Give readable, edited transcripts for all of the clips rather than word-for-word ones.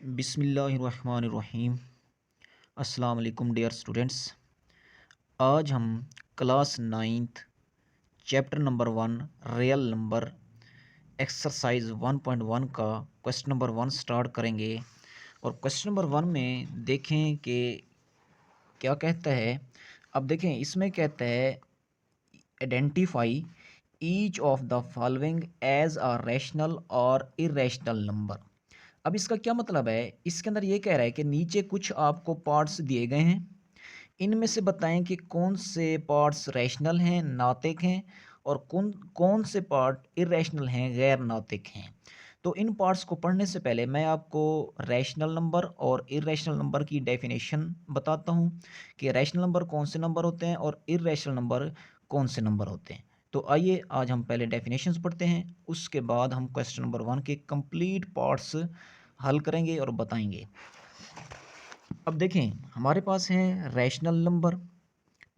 बिस्मिल्लाहिर्रहमानिर्रहीम। अस्सलाम वालेकुम डियर स्टूडेंट्स। आज हम class ninth chapter number 1 real number exercise 1.1 का क्वेश्चन नंबर 1 स्टार्ट करेंगे। और क्वेश्चन नंबर 1 में देखें कि क्या कहता है। अब देखें, इसमें कहता है identify each of the following as a rational और इरेशनल नंबर। अब इसका क्या मतलब है? इसके अंदर ये कह रहा है कि नीचे कुछ आपको पार्ट्स दिए गए हैं, इनमें से बताएं कि कौन से पार्ट्स रैशनल हैं, नातिक हैं, और कौन कौन से पार्ट इरेशनल हैं, गैर नातिक हैं। तो इन पार्ट्स को पढ़ने से पहले मैं आपको रैशनल नंबर और इरेशनल नंबर की डेफिनेशन बताता हूँ कि रैशनल नंबर कौन से नंबर होते हैं और इरेशनल नंबर कौन से नंबर होते हैं। तो आइए आज हम पहले डेफिनेशंस पढ़ते हैं, उसके बाद हम क्वेश्चन नंबर 1 के कंप्लीट पार्ट्स हल करेंगे और बताएंगे। अब देखें, हमारे पास हैं रैशनल नंबर।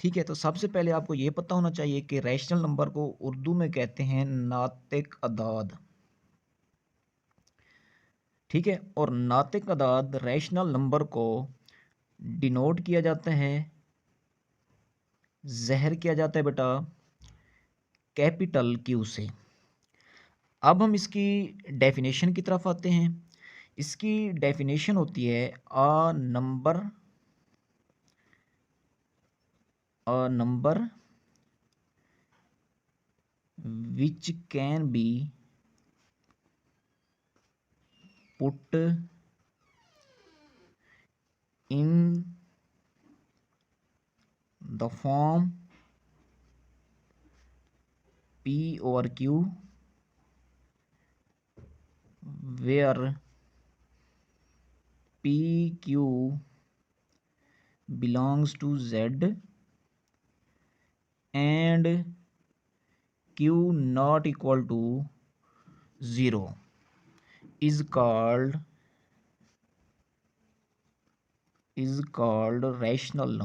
ठीक है, तो सबसे पहले आपको ये पता होना चाहिए कि रैशनल नंबर को उर्दू में कहते हैं नातिक अदाद। ठीक है, और नातिक अदाद रैशनल नंबर को डिनोट किया जाता है, ज़हर किया जाता है बेटा, कैपिटल क्यू से। अब हम इसकी डेफिनेशन की तरफ आते हैं। इसकी डेफिनेशन होती है a number which can be put in the form p over q where pq belongs to z and q not equal to 0 is called rational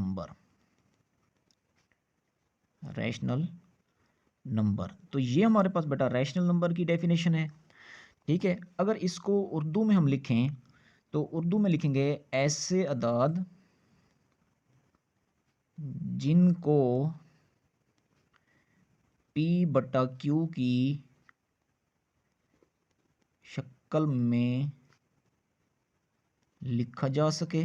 number. तो ये हमारे पास बेटा रैशनल नंबर की डेफिनेशन है। ठीक है, अगर इसको उर्दू में हम लिखें तो उर्दू में लिखेंगे ऐसे अदाद जिनको p बटा q की शक्ल में लिखा जा सके,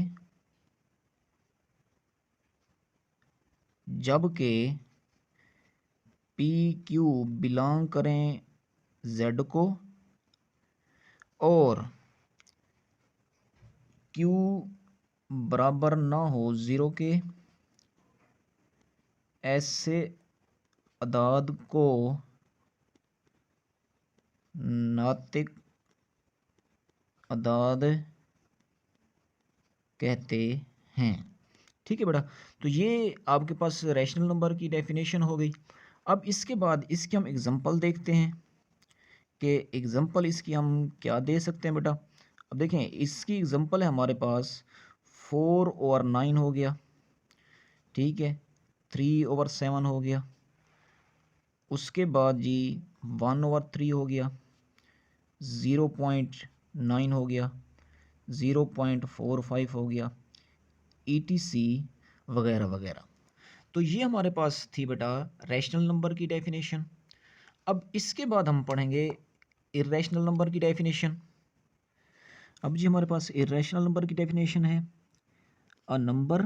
जबकि पी क्यू बिलोंग करें z को और q बराबर ना हो 0 के। ऐसे अदाद को नातिक अदाद कहते हैं। ठीक है बेटा, तो ये आपके पास रैशनल नंबर की डेफिनेशन हो गई। अब इसके बाद इसकी हम एग्जांपल देखते हैं कि एग्जांपल इसकी हम क्या दे सकते हैं बेटा। अब देखें, इसकी एग्जांपल है हमारे पास 4/9 हो गया। ठीक है, 3/7 हो गया। उसके बाद जी 1/3 हो गया, 0.9 हो गया, 0.45 हो गया, ETC वगैरह वगैरह। तो ये हमारे पास थी बेटा रैशनल नंबर की डेफिनेशन। अब इसके बाद हम पढ़ेंगे इरेशनल नंबर की डेफिनेशन। अब जी हमारे पास इरेशनल नंबर की डेफिनेशन है a number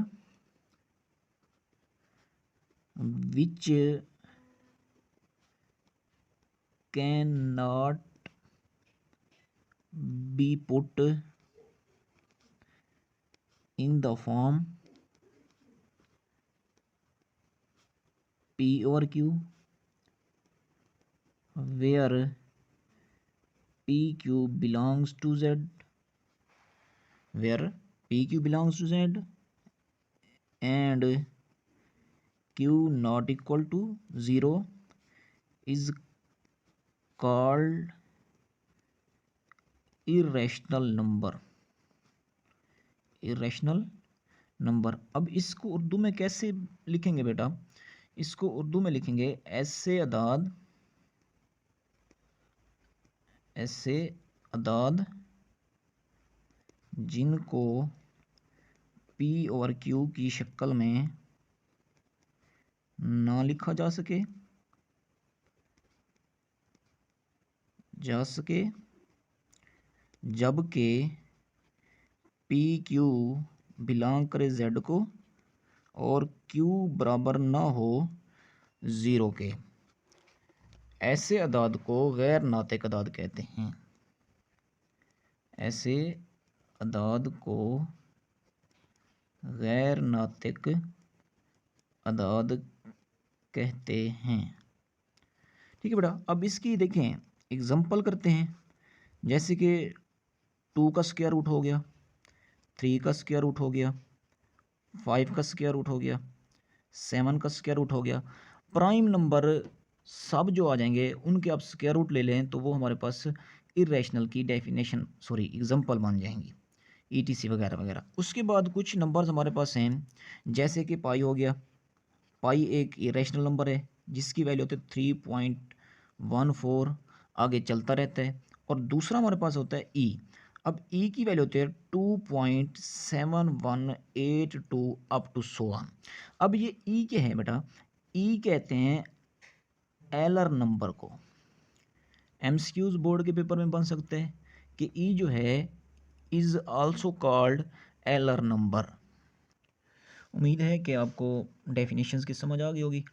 which can not be put in the form p over q where pq belongs to z, where pq belongs to z and q not equal to 0 is called irrational number. अब इसको उर्दू में कैसे लिखेंगे बेटा? इसको उर्दू में लिखेंगे ऐसे अदाद जिनको P और Q की शक्ल में ना लिखा जा सके जबकि पी क्यू बिलोंग करे जेड को और क्यू बराबर ना हो ज़ीरो के, ऐसे अदाद को गैर नातिक अदाद कहते हैं। ऐसे अदाद को गैर नातिक अदाद कहते हैं। ठीक है बेटा, अब इसकी देखें एग्जांपल करते हैं। जैसे कि 2 का स्क्वायर रूट हो गया, 3 का स्क्वायर रूट हो गया, 5 का स्क्वायर रूट हो गया, 7 का स्क्वायर रूट हो गया। प्राइम नंबर सब जो आ जाएंगे उनके आप स्क्वायर रूट ले लें तो वो हमारे पास इरेशनल की डेफिनेशन एग्जांपल बन जाएंगी, ईटीसी वगैरह वगैरह। उसके बाद कुछ नंबर्स हमारे पास हैं, जैसे कि पाई हो गया। पाई एक इरेशनल नंबर है जिसकी वैल्यू होती है 3.14, आगे चलता रहता है। और दूसरा हमारे पास होता है ई। अब ई की वैल्यू होती है 2.7182 अप टू सो ऑन। अब ये ई क्या है बेटा? ई कहते हैं एलर नंबर को। एमसीक्यूज बोर्ड के पेपर में बन सकते हैं कि ई जो है इज आल्सो कॉल्ड एलर नंबर। उम्मीद है कि आपको डेफिनेशंस की समझ आ गई होगी।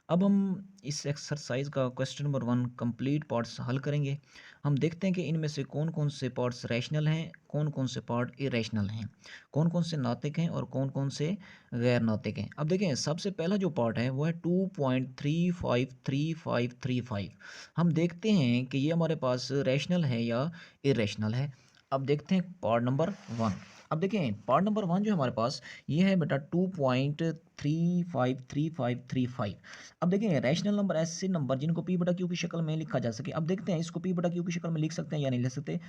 अब हम इस एक्सरसाइज का क्वेश्चन नंबर 1 कंप्लीट पार्ट्स हल करेंगे। हम देखते हैं कि इनमें से कौन कौन से पार्ट्स रैशनल हैं, कौन कौन से पार्ट इरेशनल हैं, कौन कौन से नातिक हैं और कौन कौन से गैर नातिक हैं। अब देखें, सबसे पहला जो पार्ट है वो है 2.353535। हम देखते हैं कि ये हमारे पास रैशनल है या इरेशनल है। अब देखते हैं पार्ट नंबर 1। अब देखें पार्ट नंबर 1 जो हमारे पास ये है बेटा 2.353535। अब देखें रैशनल नंबर ऐसे नंबर जिनको पी बटा क्यू की शक्ल में लिखा जा सके। अब देखते हैं इसको पी बटा क्यू की शक्ल में लिख सकते हैं या नहीं लिख सकते।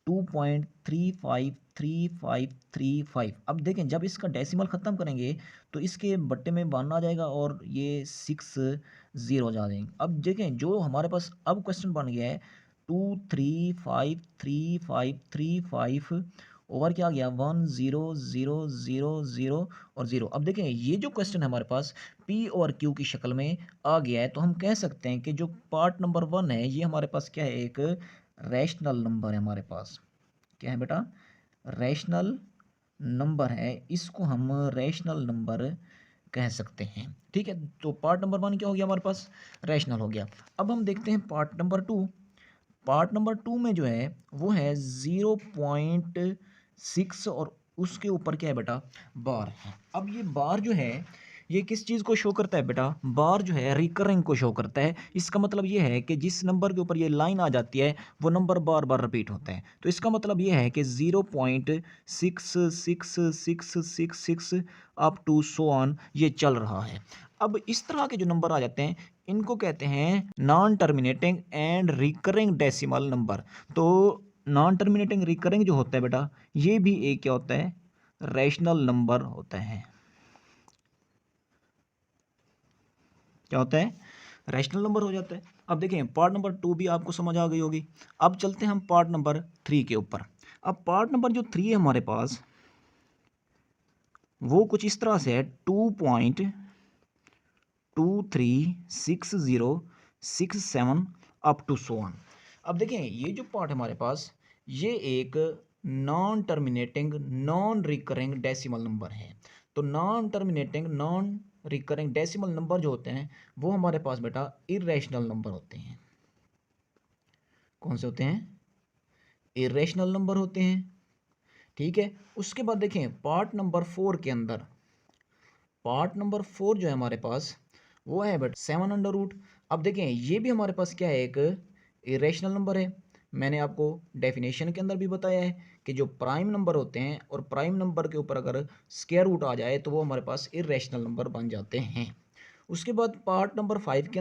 2.353535। अब देखें जब इसका डेसिमल ख़त्म करेंगे तो इसके बट्टे में 1 आ जाएगा और ये 6 0 जा जाएंगे। अब देखें जो हमारे पास अब क्वेश्चन बन गया है 2353535 ओवर क्या आ गया 1 0 0 0 0 और 0। अब देखें ये जो क्वेश्चन है हमारे पास P और Q की शक्ल में आ गया है, तो हम कह सकते हैं कि जो पार्ट नंबर 1 है ये हमारे पास क्या है, एक रैशनल नंबर है। हमारे पास क्या है बेटा? रैशनल नंबर है, इसको हम रैशनल नंबर कह सकते हैं। ठीक है, तो पार्ट नंबर 1 क्या हो गया हमारे पास? रैशनल हो गया। अब हम देखते हैं पार्ट नंबर 2। पार्ट नंबर 2 में जो है वो है 0.6 और उसके ऊपर क्या है बेटा? बार है। अब ये बार जो है ये किस चीज़ को शो करता है बेटा? बार जो है रिकरिंग को शो करता है। इसका मतलब ये है कि जिस नंबर के ऊपर ये लाइन आ जाती है वो नंबर बार बार रिपीट होता है। तो इसका मतलब ये है कि 0.66666 अप टू सो ऑन ये चल रहा है। अब इस तरह के जो नंबर आ जाते हैं इनको कहते हैं non terminating and recurring decimal number. तो नॉन टर्मिनेटिंग रिकरिंग जो होता है बेटा ये भी एक क्या होता है? रैशनल नंबर होता है। क्या होता है? रैशनल नंबर हो जाता है। अब देखें पार्ट नंबर 2 भी आपको समझ आ गई होगी। अब चलते हैं हम पार्ट नंबर 3 के ऊपर। अब पार्ट नंबर जो 3 है हमारे पास वो कुछ इस तरह से है 2.236067 अप टू सो ऑन। अब देखें ये जो पार्ट है हमारे पास ये एक non terminating non recurring decimal number है। तो non terminating non recurring decimal number जो होते हैं वो हमारे पास बेटा इरेशनल नंबर होते हैं। कौन से होते हैं? इरेशनल नंबर होते हैं। ठीक है, उसके बाद देखें पार्ट नंबर 4 के अंदर पार्ट नंबर 4 जो है हमारे पास वो है बट 7 अंडर रूट। अब देखें ये भी हमारे पास क्या है, एक इरेशनल नंबर है। मैंने आपको डेफिनेशन के अंदर भी बताया है कि जो प्राइम नंबर होते हैं और प्राइम नंबर के ऊपर अगर स्क्वायर रूट आ जाए तो वो हमारे पास इरेशनल नंबर बन जाते हैं। उसके बाद पार्ट नंबर 5 के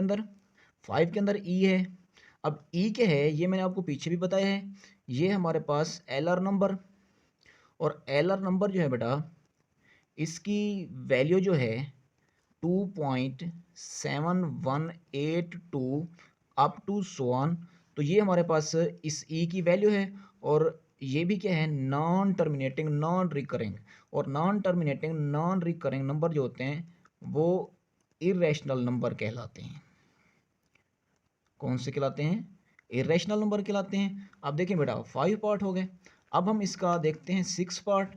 अंदर ई है। अब ई क्या है ये मैंने आपको पीछे भी बताया है। ये हमारे पास एलआर नंबर, और एलआर नंबर जो है बेटा इसकी वैल्यू जो है 2.7182 अप टू सो ऑन। तो ये हमारे पास इस ई की वैल्यू है और ये भी क्या है, नॉन टर्मिनेटिंग नॉन रिकरिंग, और non terminating non recurring number जो होते हैं वो इरेशनल नंबर कहलाते हैं। कौन से कहलाते हैं, इरेशनल नंबर कहलाते हैं। अब देखिए बेटा 5 पार्ट हो गए, अब हम इसका देखते हैं 6 पार्ट।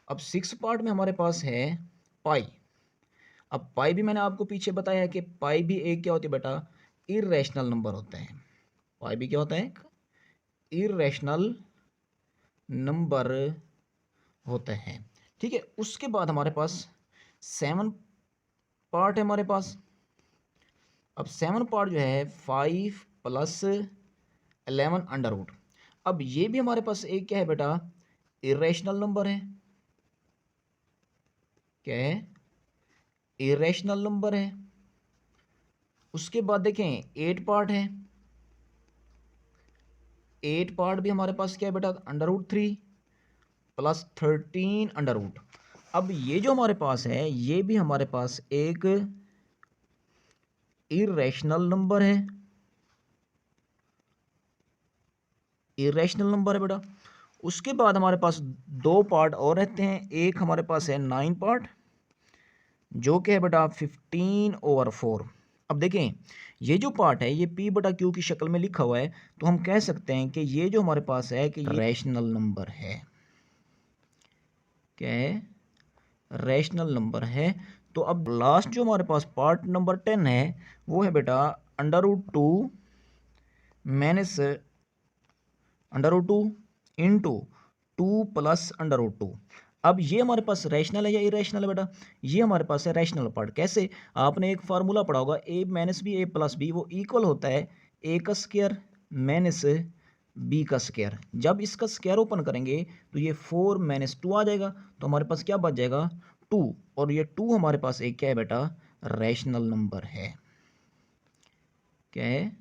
अब 6 पार्ट में हमारे पास है पाई। अब पाई भी मैंने आपको पीछे बताया है कि पाई भी एक क्या होती है बेटा, इरेशनल नंबर होता है। पाई भी क्या होता है, इरेशनल नंबर होता है। ठीक है, उसके बाद हमारे पास 7 पार्ट है हमारे पास। अब 7 पार्ट जो है 5 + 11 अंडर रूट। अब ये भी हमारे पास एक क्या है बेटा, इरेशनल नंबर है। क्या है, इरेशनल नंबर है। उसके बाद देखें 8 पार्ट है, 8 पार्ट भी हमारे पास क्या है बेटा, √3 + 13 अंडर रूट। अब ये जो हमारे पास है ये भी हमारे पास एक इरेशनल नंबर है, इरेशनल नंबर है बेटा। उसके बाद हमारे पास 2 पार्ट और रहते हैं, एक हमारे पास है 9 पार्ट जो कि है बेटा 15/4। अब देखें ये जो पार्ट है ये P/Q की शक्ल में लिखा हुआ है, तो हम कह सकते हैं कि ये जो हमारे पास है कि ये रैशनल नंबर है। क्या है, रैशनल नंबर है। तो अब लास्ट जो हमारे पास पार्ट नंबर 10 है वो है बेटा √2 माइनस √2 इंटू 2 + √2। अब ये हमारे पास रैशनल है या इरेशनल है बेटा, ये हमारे पास है रैशनल पार्ट। कैसे, आपने एक फार्मूला पढ़ा होगा a - b a + b, वो इक्वल होता है a का स्क्वायर माइनस b का स्क्वायर। जब इसका स्क्वायर ओपन करेंगे तो ये 4 - 2 आ जाएगा, तो हमारे पास क्या बच जाएगा 2, और ये 2 हमारे पास एक क्या है बेटा, रैशनल नंबर है। क्या है,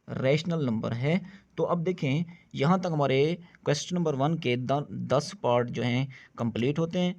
रैशनल नंबर है। तो अब देखें यहाँ तक हमारे क्वेश्चन नंबर 1 के 10 पार्ट जो हैं कंप्लीट होते हैं।